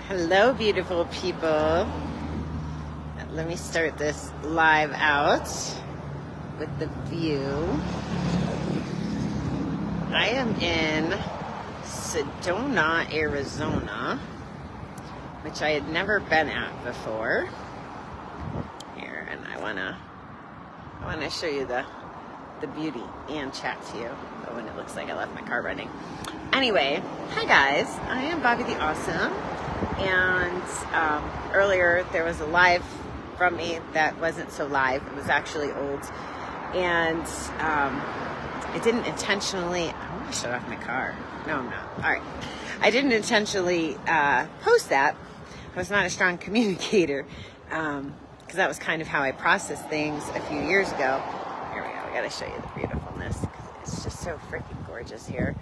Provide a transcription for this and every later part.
Hello, beautiful people. Let me start this live out with the view. I am in Sedona, Arizona, which I had never been at before. Here, and I wanna show you the beauty and chat to you. Oh, and it looks like I left my car running. Anyway, hi guys, I am Bobbie the Awesome, and earlier there was a live from me that wasn't so live. It was actually old, and I didn't intentionally, I want to shut off my car. No, I'm not. All right. I didn't intentionally post that. I was not a strong communicator, because that was kind of how I processed things a few years ago. Here we go. I got to show you the beautifulness, because it's just so freaking gorgeous here.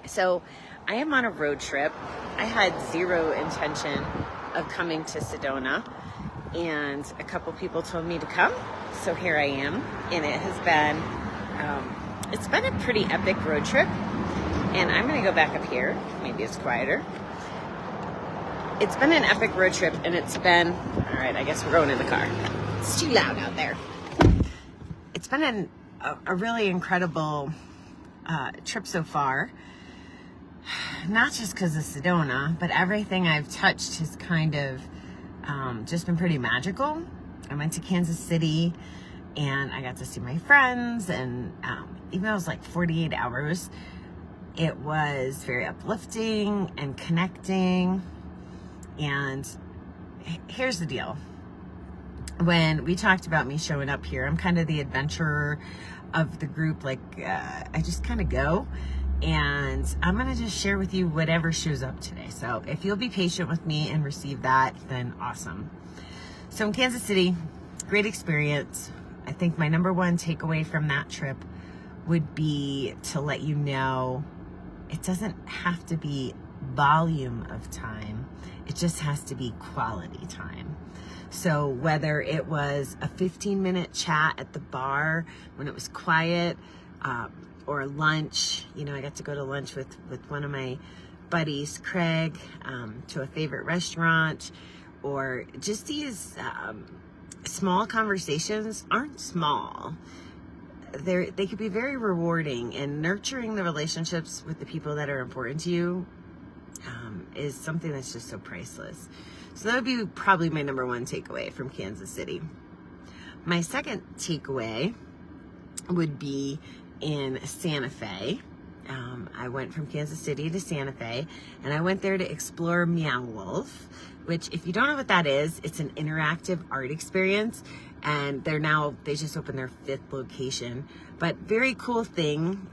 So I am on a road trip. I had zero intention of coming to Sedona, and a couple people told me to come, so here I am. And it has been it's been a pretty epic road trip, and I'm gonna go back up here, maybe it's quieter. It's been an epic road trip, and it's been, all right, I guess we're going in the car. It's too loud out there. It's been a really incredible trip so far. Not just because of Sedona, but everything I've touched has kind of just been pretty magical. I went to Kansas City, and I got to see my friends, and even though it was like 48 hours, it was very uplifting and connecting. And here's the deal. When we talked about me showing up here, I'm kind of the adventurer of the group. Like, I just kind of go. And I'm going to just share with you whatever shows up today. So if you'll be patient with me and receive that, then awesome. So in Kansas City, great experience. I think my number one takeaway from that trip would be to let you know it doesn't have to be volume of time. It just has to be quality time. So whether it was a 15-minute chat at the bar when it was quiet, or lunch, you know, I got to go to lunch with one of my buddies, Craig, to a favorite restaurant, or just these small conversations aren't small. They could be very rewarding, and nurturing the relationships with the people that are important to you is something that's just so priceless. So that would be probably my number one takeaway from Kansas City. My second takeaway would be in Santa Fe. I went from Kansas City to Santa Fe, and I went there to explore Meow Wolf, which, if you don't know what that is, it's an interactive art experience, and they just opened their 5th location. But very cool thing.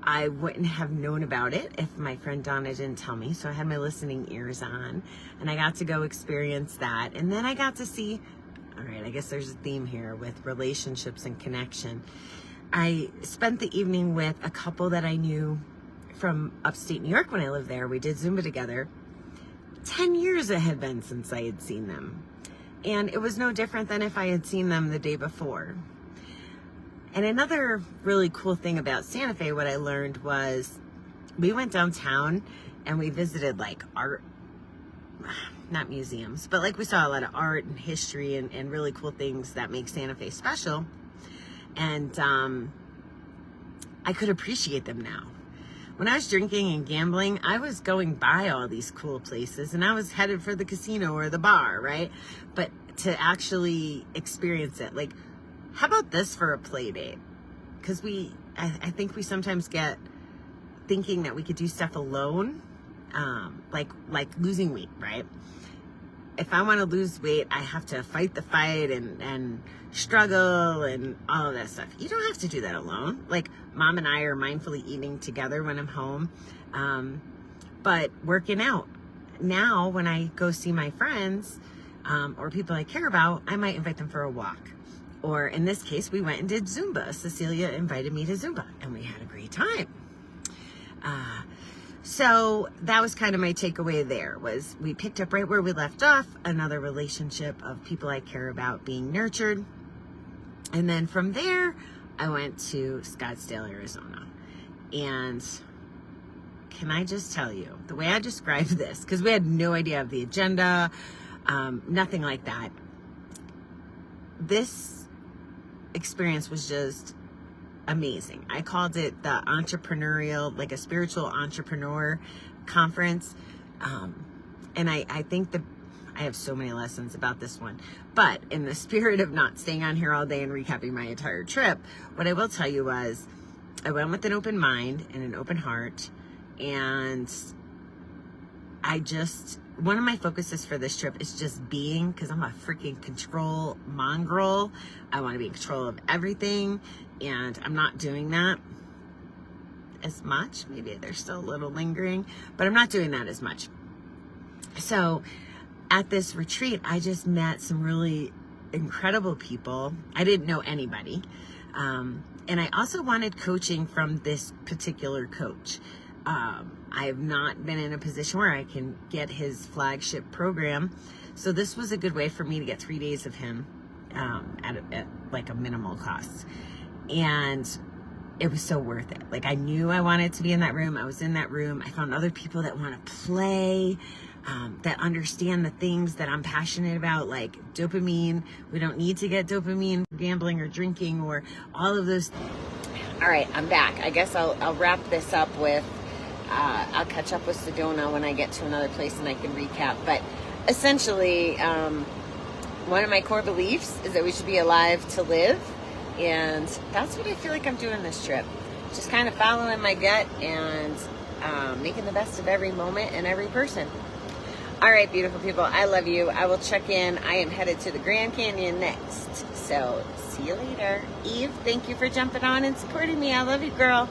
I wouldn't have known about it if my friend Donna didn't tell me, so I had my listening ears on, and I got to go experience that. And then I got to see, all right, I guess there's a theme here with relationships and connection. I spent the evening with a couple that I knew from upstate New York when I lived there. We did Zumba together. 10 years it had been since I had seen them. And it was no different than if I had seen them the day before. And another really cool thing about Santa Fe, what I learned was, we went downtown and we visited like art, not museums, but like we saw a lot of art and history and really cool things that make Santa Fe special. And I could appreciate them now. When I was drinking and gambling, I was going by all these cool places, and I was headed for the casino or the bar, right? But to actually experience it, like, how about this for a play date? Because I think we sometimes get thinking that we could do stuff alone, like losing weight, right? If I want to lose weight, I have to fight the fight and struggle and all of that stuff. You don't have to do that alone. Like, Mom and I are mindfully eating together when I'm home. But working out. Now, when I go see my friends or people I care about, I might invite them for a walk. Or in this case, we went and did Zumba. Cecilia invited me to Zumba, and we had a great time. So that was kind of my takeaway there, was we picked up right where we left off, another relationship of people I care about being nurtured. And then from there, I went to Scottsdale, Arizona. And can I just tell you, the way I described this, because we had no idea of the agenda, nothing like that. This experience was just amazing. I called it the entrepreneurial, like a spiritual entrepreneur conference. And I think I have so many lessons about this one, but in the spirit of not staying on here all day and recapping my entire trip, what I will tell you was I went with an open mind and an open heart. And one of my focuses for this trip is just being, because I'm a freaking control mongrel. I want to be in control of everything, and I'm not doing that as much. Maybe there's still a little lingering, but I'm not doing that as much. So at this retreat, I just met some really incredible people. I didn't know anybody. And I also wanted coaching from this particular coach. I have not been in a position where I can get his flagship program. So this was a good way for me to get 3 days of him at like a minimal cost. And it was so worth it. Like, I knew I wanted to be in that room. I was in that room. I found other people that want to play, that understand the things that I'm passionate about, like dopamine. We don't need to get dopamine from gambling or drinking or all of those. All right, I'm back. I guess I'll wrap this up with, I'll catch up with Sedona when I get to another place and I can recap. But essentially, one of my core beliefs is that we should be alive to live. And that's what I feel like I'm doing this trip. Just kind of following my gut and making the best of every moment and every person. All right, beautiful people, I love you. I will check in. I am headed to the Grand Canyon next. So see you later. Eve, thank you for jumping on and supporting me. I love you, girl.